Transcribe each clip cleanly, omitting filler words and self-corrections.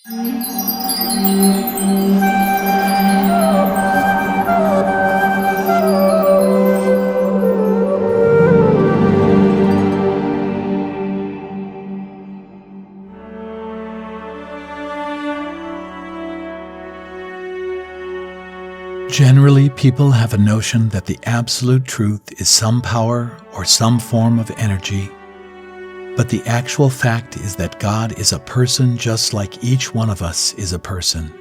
Generally, people have a notion that the absolute truth is some power or some form of energy, but the actual fact is that God is a person just like each one of us is a person.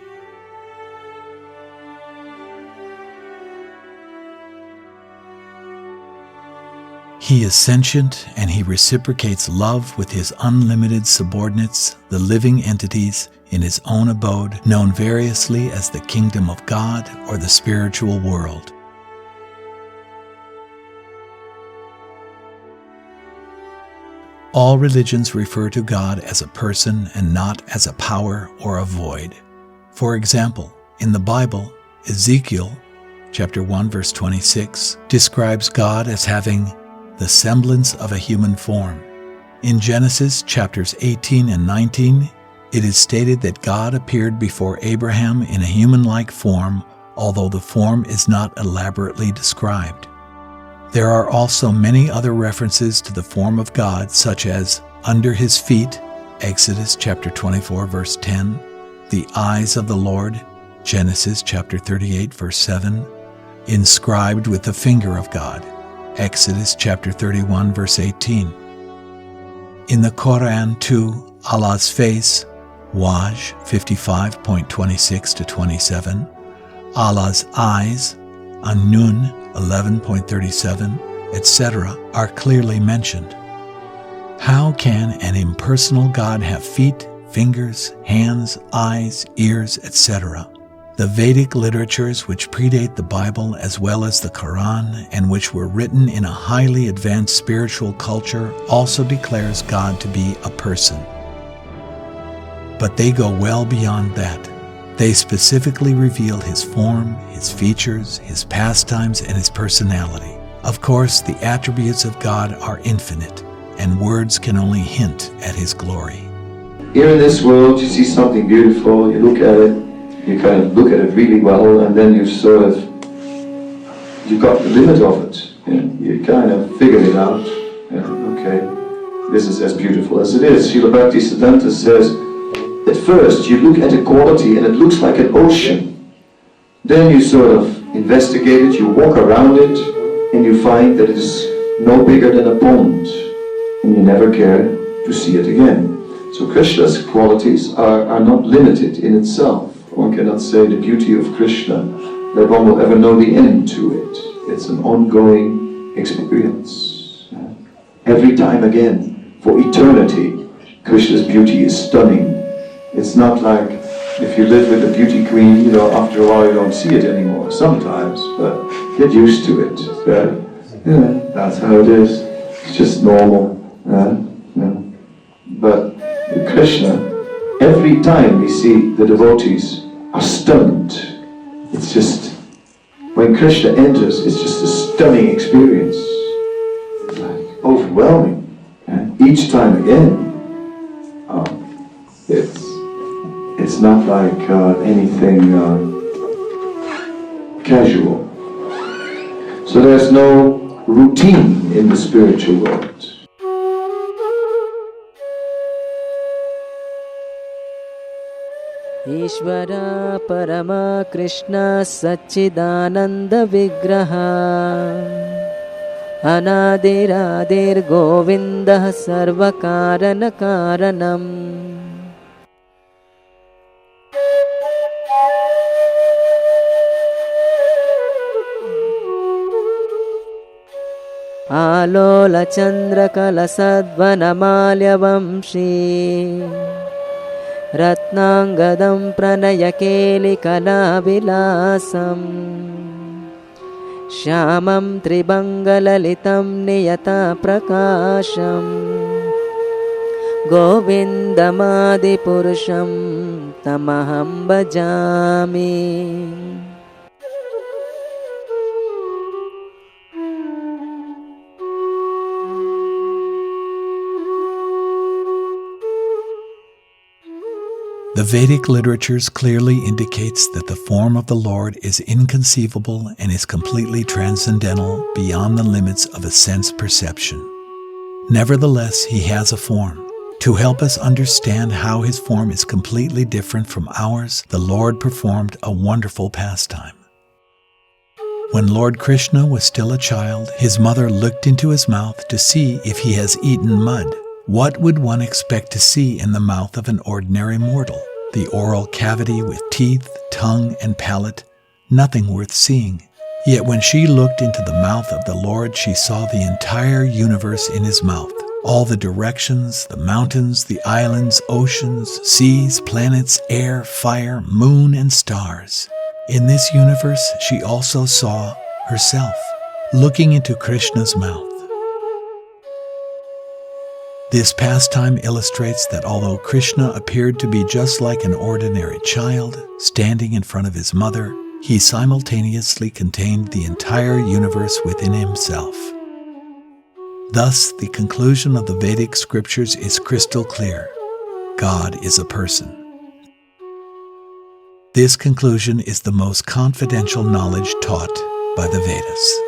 He is sentient and he reciprocates love with his unlimited subordinates, the living entities, in his own abode, known variously as the kingdom of God or the spiritual world. All religions refer to God as a person and not as a power or a void. For example, in the Bible, Ezekiel, chapter 1, verse 26, describes God as having the semblance of a human form. In Genesis chapters 18 and 19, it is stated that God appeared before Abraham in a human-like form, although the form is not elaborately described. There are also many other references to the form of God, such as under his feet, Exodus chapter 24, verse 10, the eyes of the Lord, Genesis chapter 38, verse 7, inscribed with the finger of God, Exodus chapter 31, verse 18. In the Quran too, Allah's face, Waj 55.26-27, Allah's eyes, An-Nun 11.37, etc. are clearly mentioned. How can an impersonal God have feet, fingers, hands, eyes, ears, etc.? The Vedic literatures which predate the Bible as well as the Quran and which were written in a highly advanced spiritual culture also declares God to be a person. But they go well beyond that. They specifically reveal his form, his features, his pastimes, and his personality. Of course, the attributes of God are infinite, and words can only hint at his glory. Here in this world, you see something beautiful, you look at it, you kind of look at it really well, and then you've got the limit of it. You kind of figured it out. Okay, this is as beautiful as it is. Srila Bhaktisiddhanta says, at first you look at a quality and it looks like an ocean. Then you sort of investigate it, you walk around it, and you find that it is no bigger than a pond, and you never care to see it again. So Krishna's qualities are not limited in itself. One cannot say the beauty of Krishna, that one will ever know the end to it. It's an ongoing experience. Every time again, for eternity, Krishna's beauty is stunning. It's not like if you live with a beauty queen, after a while you don't see it anymore. Sometimes, but get used to it. That's how it is. It's just normal. But with Krishna, every time we see the devotees are stunned. It's just, when Krishna enters, it's just a stunning experience. It's like overwhelming. Each time again. It's not like anything casual. So there's no routine in the spiritual world. Ishvara Parama Krishna Satchidananda Vigraha Anadiradir Govinda Sarvakarana Karanam. Alola Chandra Kalasadvanamalya Vamshi Ratnangadam Pranayakeli Kalavilasam Shyamam Tribangalalitam Niyata Prakasham Govindamadi Purusham Tamaham Bhajami. The Vedic literatures clearly indicates that the form of the Lord is inconceivable and is completely transcendental beyond the limits of a sense perception. Nevertheless, he has a form. To help us understand how his form is completely different from ours, the Lord performed a wonderful pastime. When Lord Krishna was still a child, his mother looked into his mouth to see if he has eaten mud. What would one expect to see in the mouth of an ordinary mortal? The oral cavity with teeth, tongue, and palate, nothing worth seeing. Yet when she looked into the mouth of the Lord, she saw the entire universe in his mouth. All the directions, the mountains, the islands, oceans, seas, planets, air, fire, moon, and stars. In this universe, she also saw herself, looking into Krishna's mouth. This pastime illustrates that although Krishna appeared to be just like an ordinary child, standing in front of his mother, he simultaneously contained the entire universe within himself. Thus, the conclusion of the Vedic scriptures is crystal clear. God is a person. This conclusion is the most confidential knowledge taught by the Vedas.